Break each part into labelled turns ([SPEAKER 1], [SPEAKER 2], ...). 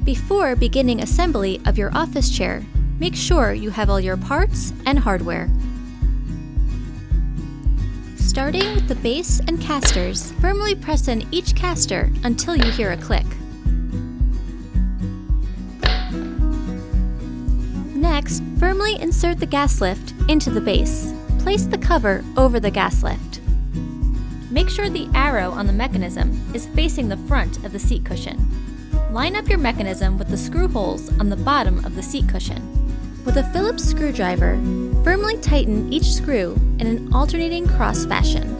[SPEAKER 1] Before beginning assembly of your office chair, make sure you have all your parts and hardware. Starting with the base and casters, firmly press in each caster until you hear a click. Next, firmly insert the gas lift into the base. Place the cover over the gas lift. Make sure the arrow on the mechanism is facing the front of the seat cushion. Line up your mechanism with the screw holes on the bottom of the seat cushion. With a Phillips screwdriver, firmly tighten each screw in an alternating cross fashion.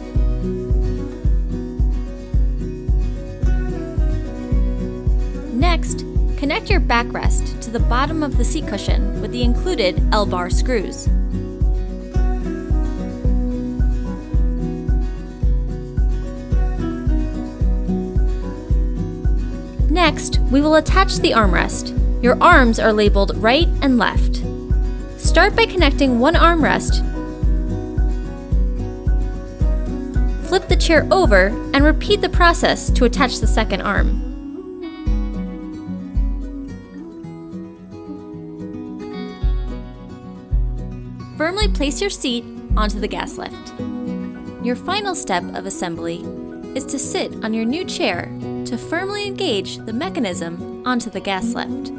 [SPEAKER 1] Next, connect your backrest to the bottom of the seat cushion with the included L-bar screws. Next, we will attach the armrest. Your arms are labeled right and left. Start by connecting one armrest. Flip the chair over and repeat the process to attach the second arm. Firmly place your seat onto the gas lift. Your final step of assembly is to sit on your new chair to firmly engage the mechanism onto the gas lift.